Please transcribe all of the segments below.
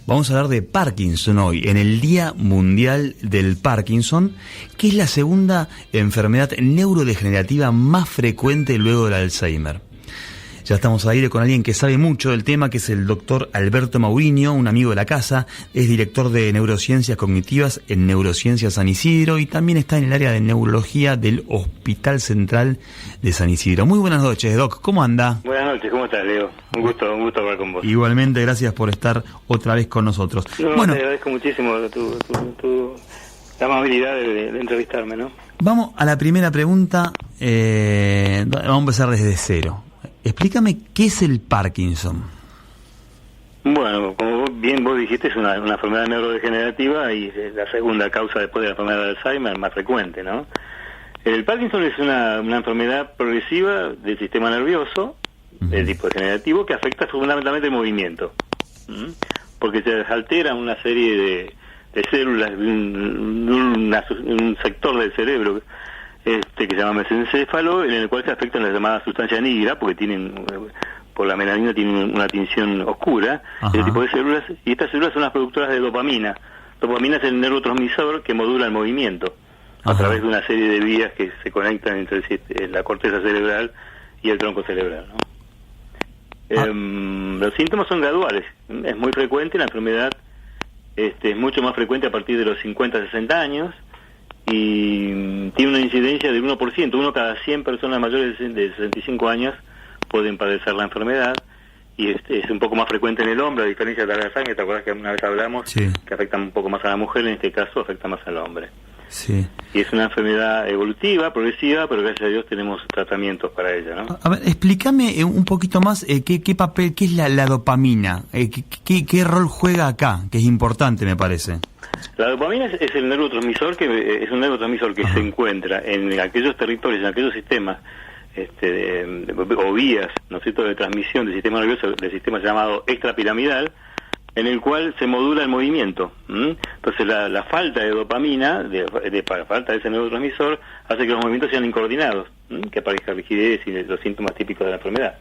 Vamos a hablar de Parkinson hoy, en el Día Mundial del Parkinson, que es la segunda enfermedad neurodegenerativa más frecuente luego del Alzheimer. Ya estamos al aire con alguien que sabe mucho del tema, que es el doctor Alberto Mauriño, un amigo de la casa, es director de Neurociencias Cognitivas en Neurociencias San Isidro y también está en el área de neurología del Hospital Central de San Isidro. Muy buenas noches, Doc, ¿cómo anda? Buenas noches, ¿cómo estás, Leo? Un gusto hablar con vos. Igualmente, gracias por estar otra vez con nosotros. Bueno, te agradezco muchísimo tu amabilidad de entrevistarme, ¿no? Vamos a la primera pregunta, vamos a empezar desde cero. Explícame, ¿qué es el Parkinson? Bueno, como bien vos dijiste, es una enfermedad neurodegenerativa y es la segunda causa después de la enfermedad de Alzheimer más frecuente, ¿no? El Parkinson es una enfermedad progresiva del sistema nervioso, de tipo degenerativo, que afecta fundamentalmente el movimiento, porque se altera una serie de células de un sector del cerebro que se llama mesencéfalo, en el cual se afectan las llamadas sustancias negras, porque por la melanina tienen una tinción oscura. Ajá. Ese tipo de células, y estas células son las productoras de dopamina. Dopamina es el neurotransmisor que modula el movimiento. Ajá. A través de una serie de vías que se conectan entre la corteza cerebral y el tronco cerebral, ¿no? Los síntomas son graduales. Es muy frecuente, la enfermedad es mucho más frecuente a partir de los 50-60 años, y tiene una incidencia del 1%. Uno cada 100 personas mayores de 65 años pueden padecer la enfermedad, y es un poco más frecuente en el hombre, a diferencia de la sangre. ¿Te acuerdas que una vez hablamos? Sí. Que afecta un poco más a la mujer? En este caso afecta más al hombre. Sí. Y es una enfermedad evolutiva, progresiva, pero gracias a Dios tenemos tratamientos para ella, ¿no? A ver, explícame un poquito más qué papel, qué es la dopamina, qué rol juega acá, que es importante, me parece. La dopamina es el neurotransmisor que se encuentra en aquellos territorios, en aquellos sistemas o vías, ¿no es cierto?, de transmisión del sistema nervioso, del sistema llamado extrapiramidal, en el cual se modula el movimiento. Entonces la falta de dopamina, falta de ese neurotransmisor, hace que los movimientos sean incoordinados, que aparezca rigidez y los síntomas típicos de la enfermedad.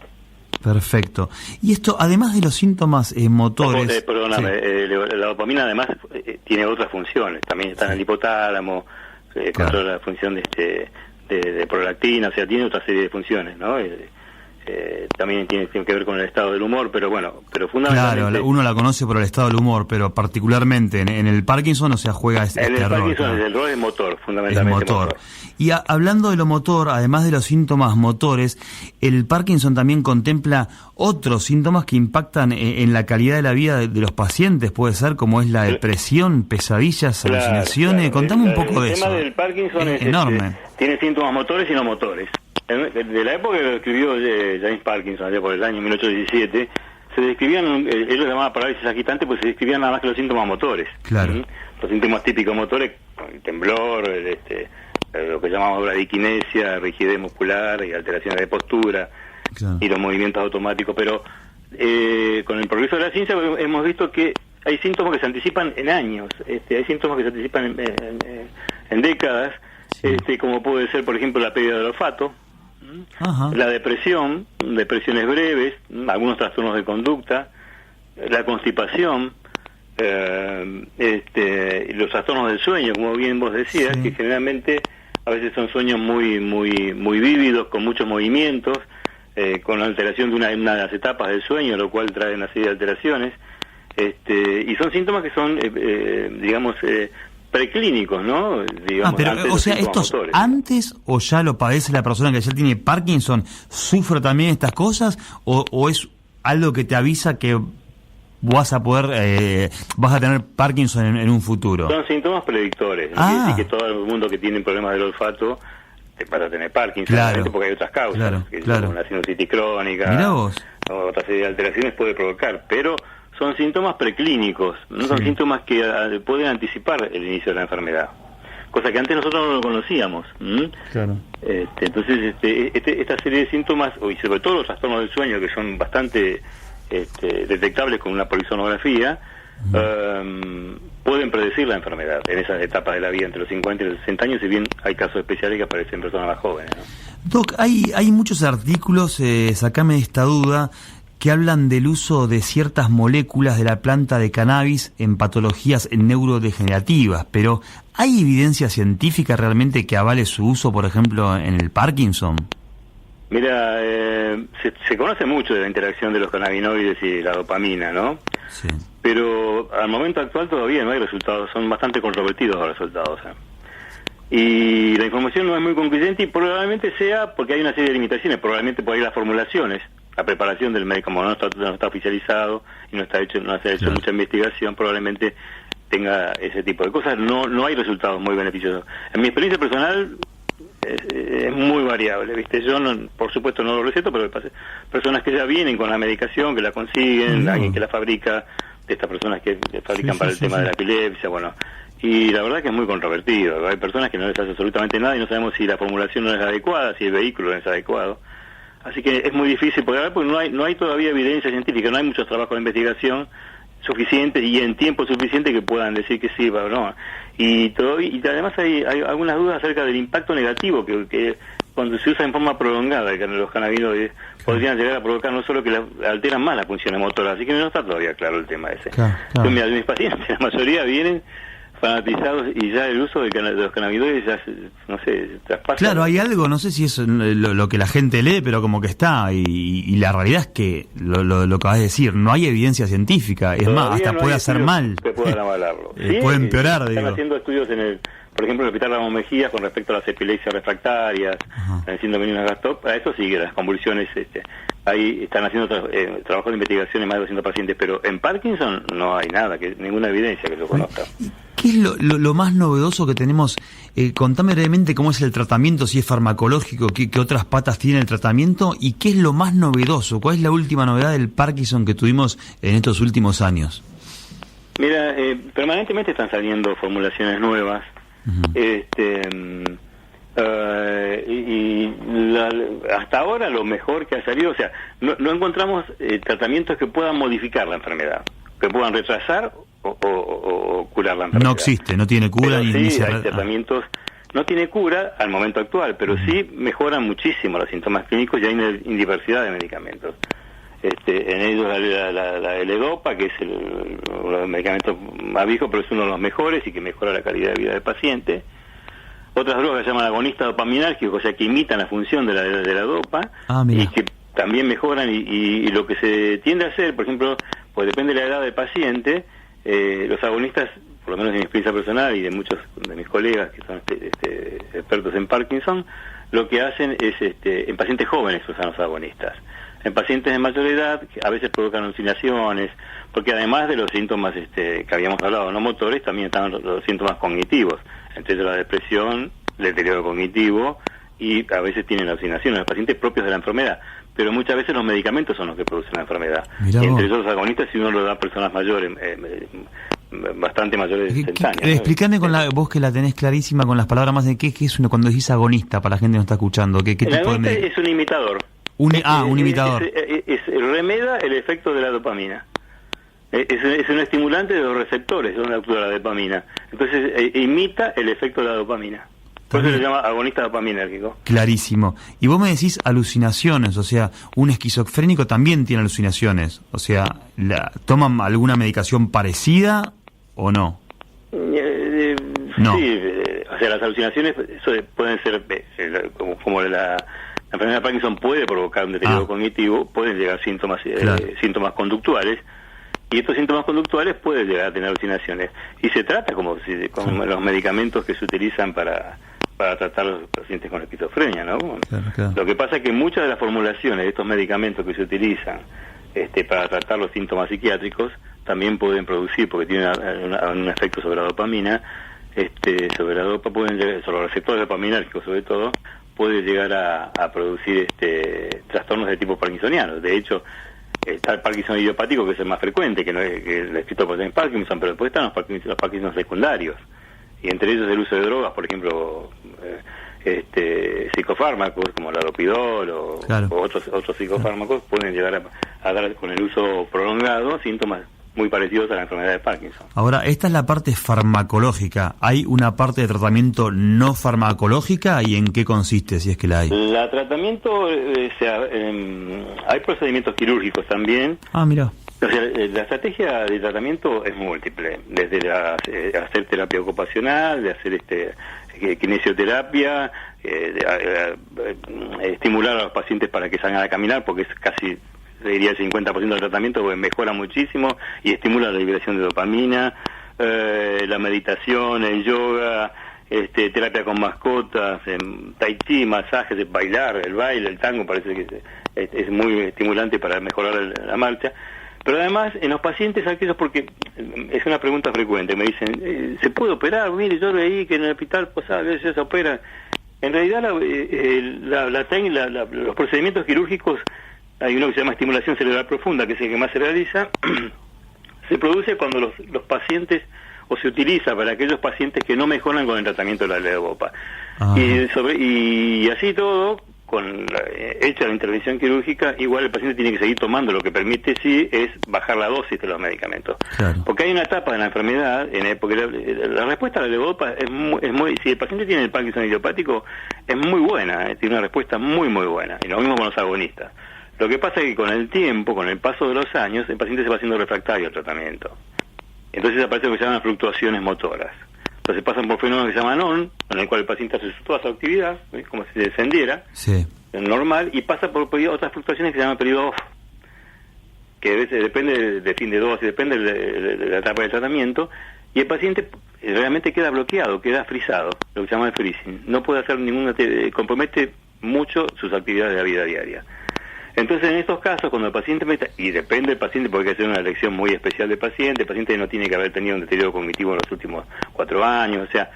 Perfecto. Y esto, además de los síntomas motores... Perdóname, sí. La dopamina además tiene otras funciones. También está en el hipotálamo, controla la función de prolactina, o sea, tiene otra serie de funciones, ¿no? También tiene que ver con el estado del humor, pero fundamentalmente... Claro, uno la conoce por el estado del humor, pero particularmente en el Parkinson, o sea, juega este rol. En el Parkinson el rol es motor, fundamentalmente. Motor. Y hablando de lo motor, además de los síntomas motores, el Parkinson también contempla otros síntomas que impactan en la calidad de la vida de los pacientes, puede ser, como es la depresión, pesadillas, alucinaciones. Contame un poco de eso. El tema del Parkinson es enorme. Tiene síntomas motores y no motores. De la época que lo escribió James Parkinson, allá por el año 1817, se describían, ellos llamaban parálisis agitante, pues se describían nada más que los síntomas motores. Claro. Los síntomas típicos motores, el temblor, lo que llamamos bradiquinesia, rigidez muscular y alteraciones de postura, claro, y los movimientos automáticos. Pero con el progreso de la ciencia hemos visto que hay síntomas que se anticipan en años, hay síntomas que se anticipan en décadas, sí, como puede ser, por ejemplo, la pérdida del olfato. Ajá. La depresiones breves, algunos trastornos de conducta, la constipación, los trastornos del sueño, como bien vos decías, sí, que generalmente a veces son sueños muy vívidos, con muchos movimientos, con la alteración de una de las etapas del sueño, lo cual trae una serie de alteraciones, y son síntomas que son, preclínicos, ¿no? Digamos, pero, o sea, estos motores. ¿Antes o ya lo padece la persona que ya tiene Parkinson? ¿Sufre también estas cosas? ¿O es algo que te avisa que vas a tener Parkinson en un futuro? Son síntomas predictores. No quiere decir que todo el mundo que tiene problemas del olfato para tener Parkinson, claro, porque hay otras causas, son una sinusitis crónica, o otra serie de alteraciones puede provocar, pero son síntomas preclínicos, no son síntomas que pueden anticipar el inicio de la enfermedad, cosa que antes nosotros no lo conocíamos. Claro. Entonces, esta serie de síntomas, y sobre todo los trastornos del sueño, que son bastante detectables con una polisonografía, pueden predecir la enfermedad en esas etapas de la vida entre los 50 y los 60 años, si bien hay casos especiales que aparecen en personas más jóvenes, ¿no? Doc, hay muchos artículos, sacame esta duda, que hablan del uso de ciertas moléculas de la planta de cannabis en patologías neurodegenerativas, pero ¿hay evidencia científica realmente que avale su uso, por ejemplo, en el Parkinson? Mira, se conoce mucho de la interacción de los cannabinoides y la dopamina, ¿no? Sí. Pero al momento actual todavía no hay resultados, son bastante controvertidos los resultados. Y la información no es muy concluyente y probablemente sea porque hay una serie de limitaciones, probablemente por ahí las formulaciones, la preparación del medicamento no está oficializado y no se ha hecho claro. Mucha investigación, probablemente tenga ese tipo de cosas. No hay resultados muy beneficiosos. En mi experiencia personal es muy variable, ¿viste? Yo por supuesto no lo receto, pero personas que ya vienen con la medicación, que la consiguen, alguien que la fabrica, de estas personas que fabrican para el tema de la epilepsia, bueno. Y la verdad que es muy controvertido. Hay personas que no les hace absolutamente nada y no sabemos si la formulación no es adecuada, si el vehículo no es adecuado. Así que es muy difícil poder ver porque no hay todavía evidencia científica, no hay muchos trabajos de investigación suficientes y en tiempo suficiente que puedan decir que sí o no. Y además hay algunas dudas acerca del impacto negativo que cuando se usa en forma prolongada los cannabinoides podrían llegar a provocar no solo que alteran más las funciones motoras, así que no está todavía claro el tema ese. Claro. Yo, mira, mis pacientes, la mayoría vienen fanatizados y ya el uso de los cannabinoides ya, no sé, traspasa. Claro, hay algo, no sé si es lo que la gente lee, pero como que está, y la realidad es que lo que vas a decir, no hay evidencia científica, es más, hasta puede hacer mal. Que puedan avalarlo. ¿Sí? Puede empeorar, están haciendo estudios por ejemplo, en el Hospital Ramón Mejía con respecto a las epilepsias refractarias, el síndrome de Lennox-Gastaut, a eso sigue, las convulsiones, ahí están haciendo trabajos de investigación en más de 200 pacientes, pero en Parkinson no hay nada, ninguna evidencia que lo conozca. ¿Qué es lo más novedoso que tenemos? Contame brevemente cómo es el tratamiento, si es farmacológico, qué otras patas tiene el tratamiento y qué es lo más novedoso, cuál es la última novedad del Parkinson que tuvimos en estos últimos años. Mira, permanentemente están saliendo formulaciones nuevas. Hasta ahora lo mejor que ha salido, o sea, no encontramos tratamientos que puedan modificar la enfermedad, que puedan retrasar o curar la enfermedad. No existe, no tiene cura. Pero sí, hay tratamientos, no tiene cura al momento actual, pero sí mejoran muchísimo los síntomas clínicos y hay una diversidad de medicamentos. En ellos la L-Dopa, que es uno de los medicamentos más viejos, pero es uno de los mejores y que mejora la calidad de vida del paciente. Otras drogas se llaman agonistas dopaminérgicos, o sea, que imitan la función de la dopa y que también mejoran. Y lo que se tiende a hacer, por ejemplo, pues depende de la edad del paciente, los agonistas, por lo menos en mi experiencia personal y de muchos de mis colegas que son expertos en Parkinson, lo que hacen es, en pacientes jóvenes usan los agonistas. En pacientes de mayor edad, que a veces provocan alucinaciones, porque además de los síntomas que habíamos hablado, no motores, también están los síntomas cognitivos, entre ellos la depresión, el deterioro cognitivo, y a veces tienen alucinaciones, los pacientes propios de la enfermedad. Pero muchas veces los medicamentos son los que producen la enfermedad. Y entre ellos los agonistas, si uno lo da a personas mayores, bastante mayores de 60 años. Explícame vos que la tenés clarísima con las palabras más de qué es uno cuando decís agonista, para la gente que no está escuchando. ¿Qué tipo de es un imitador. Un imitador. Remeda el efecto de la dopamina. Es un estimulante de los receptores donde actúa la dopamina. Entonces imita el efecto de la dopamina. Por eso se llama agonista dopaminérgico. Clarísimo. Y vos me decís alucinaciones, o sea, un esquizofrénico también tiene alucinaciones. O sea, ¿toman alguna medicación parecida o no? No. Sí, o sea, las alucinaciones pueden ser como la enfermedad de Parkinson puede provocar un deterioro cognitivo, pueden llegar síntomas síntomas conductuales, y estos síntomas conductuales pueden llegar a tener alucinaciones. Y se trata como los medicamentos que se utilizan para tratar a los pacientes con esquizofrenia, ¿no? Claro. Lo que pasa es que muchas de las formulaciones de estos medicamentos que se utilizan para tratar los síntomas psiquiátricos también pueden producir, porque tienen un efecto sobre la dopamina, sobre la dopa pueden llegar, sobre los receptores dopaminérgicos sobre todo, puede llegar a producir trastornos de tipo parkinsoniano. De hecho, está el Parkinson idiopático, que es el más frecuente, que no es que el escrito por James Parkinson, pero después están los Parkinson secundarios, y entre ellos el uso de drogas, por ejemplo, psicofármacos como la Lopidol o otros psicofármacos pueden llegar a dar, con el uso prolongado, síntomas muy parecidos a la enfermedad de Parkinson. Ahora, esta es la parte farmacológica. ¿Hay una parte de tratamiento no farmacológica y en qué consiste, si es que la hay? La tratamiento, hay procedimientos quirúrgicos también. Ah, mira. O sea, la estrategia de tratamiento es múltiple, desde hacer terapia ocupacional, de hacer kinesioterapia, estimular a los pacientes para que salgan a caminar, porque es casi, diría, el 50% del tratamiento, porque mejora muchísimo y estimula la liberación de dopamina, la meditación, el yoga, terapia con mascotas, tai chi, masajes, bailar, el baile, el tango, parece que es muy estimulante para mejorar la marcha. Pero además, en los pacientes aquellos, porque es una pregunta frecuente, me dicen, ¿se puede operar? Mire, yo leí que en el hospital Posada a veces se opera. En realidad, los procedimientos quirúrgicos, hay uno que se llama estimulación cerebral profunda, que es el que más se realiza, se produce cuando los pacientes, o se utiliza para aquellos pacientes que no mejoran con el tratamiento de la levodopa. Y así todo, hecha la intervención quirúrgica, igual el paciente tiene que seguir tomando. Lo que permite sí es bajar la dosis de los medicamentos. Claro. Porque hay una etapa de la enfermedad, porque la respuesta a la levodopa es muy, si el paciente tiene el Parkinson idiopático, es muy buena, tiene una respuesta muy muy buena. Y lo mismo con los agonistas. Lo que pasa es que con el tiempo, con el paso de los años, el paciente se va haciendo refractario al tratamiento. Entonces aparece lo que se llaman fluctuaciones motoras. Entonces pasan por fenómenos que se llaman ON, en el cual el paciente hace toda su actividad, como si se descendiera, normal, y pasa por otras fluctuaciones que se llaman periodo OFF, que a veces depende de fin de dosis, depende de la etapa del tratamiento, y el paciente realmente queda bloqueado, queda frisado, lo que se llama el freezing. No puede hacer compromete mucho sus actividades de la vida diaria. Entonces, en estos casos, cuando el paciente y depende del paciente, porque hay que hacer una elección muy especial del paciente, el paciente no tiene que haber tenido un deterioro cognitivo en los últimos 4 años, o sea,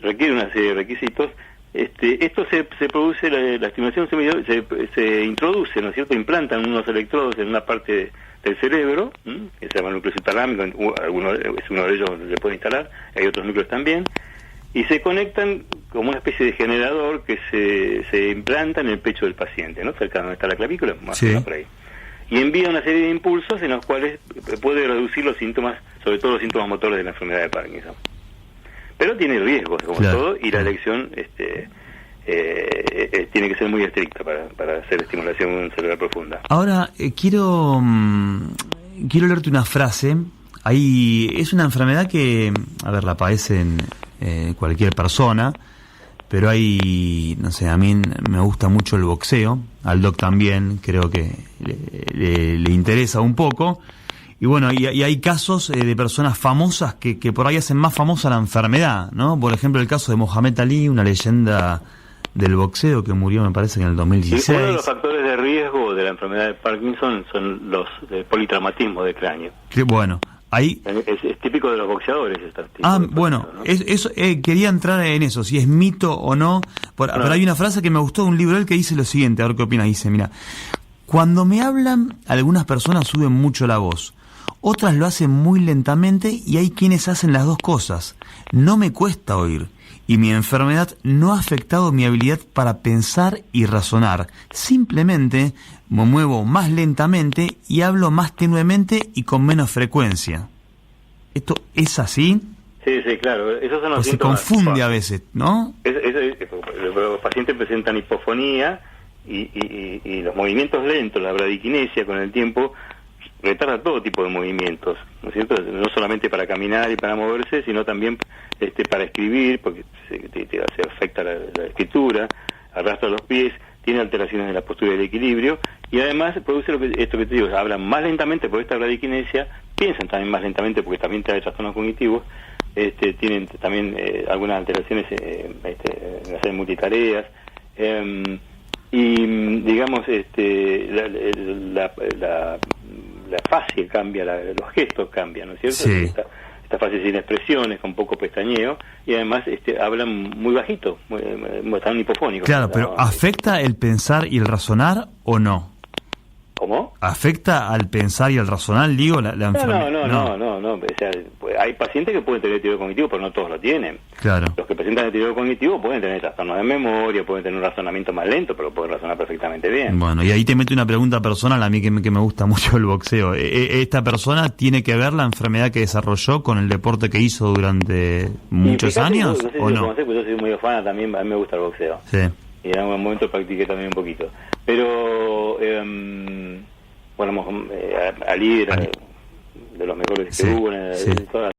requiere una serie de requisitos. Esto se produce, la estimulación se introduce, ¿no es cierto? Implantan unos electrodos en una parte del cerebro, que se llama núcleo hipotalámico, es uno de ellos donde se puede instalar, hay otros núcleos también, y se conectan como una especie de generador que se implanta en el pecho del paciente, ¿no? Cerca donde está la clavícula, más o menos por ahí. Y envía una serie de impulsos en los cuales puede reducir los síntomas, sobre todo los síntomas motores de la enfermedad de Parkinson. Pero tiene riesgos, como todo, y la elección tiene que ser muy estricta para hacer estimulación cerebral profunda. Ahora, quiero leerte una frase. Es una enfermedad que, la padecen cualquier persona, pero no sé, a mí me gusta mucho el boxeo, al doc también, creo que le interesa un poco, y bueno, y hay casos de personas famosas que por ahí hacen más famosa la enfermedad, ¿no? Por ejemplo, el caso de Mohamed Ali, una leyenda del boxeo que murió, me parece, en el 2016. Uno de los factores de riesgo de la enfermedad de Parkinson son los politraumatismos de cráneo. Bueno, ahí es típico de los boxeadores. Bueno, ¿no? Eso quería entrar en eso, si es mito o no. Pero hay una frase que me gustó de un libro que dice lo siguiente, a ver qué opinas. Dice, mira, cuando me hablan, algunas personas suben mucho la voz, otras lo hacen muy lentamente y hay quienes hacen las dos cosas. No me cuesta oír y mi enfermedad no ha afectado mi habilidad para pensar y razonar. Simplemente me muevo más lentamente y hablo más tenuemente y con menos frecuencia. ¿Esto es así? Sí, claro. Esos son los síntomas. Se confunde a veces, ¿no? Los pacientes presentan hipofonía y los movimientos lentos, la bradiquinesia con el tiempo retarda todo tipo de movimientos, ¿no es cierto? No solamente para caminar y para moverse, sino también para escribir, porque se afecta la escritura, arrastra los pies, tiene alteraciones en la postura y el equilibrio, y además produce esto que te digo, hablan más lentamente por esta bradiquinesia, piensan también más lentamente porque también trae trastornos cognitivos, tienen también algunas alteraciones en hacer multitareas, y digamos la fase cambia, los gestos cambian, ¿no es cierto? Sí. Esta fase sin expresiones, con poco pestañeo, y además hablan muy bajito, están hipofónicos. Claro, pero ¿afecta el pensar y el razonar o no? ¿Cómo? ¿Afecta al pensar y al razonar, digo, la enfermedad? No. O sea, hay pacientes que pueden tener deterioro cognitivo, pero no todos lo tienen. Claro. Los que presentan deterioro cognitivo pueden tener trastornos de memoria, pueden tener un razonamiento más lento, pero pueden razonar perfectamente bien. Bueno, y ahí te meto una pregunta personal, a mí que me gusta mucho el boxeo. ¿Esta persona tiene que ver la enfermedad que desarrolló con el deporte que hizo durante muchos años? No sé si ¿O lo no? conocés, porque yo soy muy fan también, a mí me gusta el boxeo. Sí. Y en algún momento practiqué también un poquito. Pero, bueno, Ali era de los mejores que hubo en toda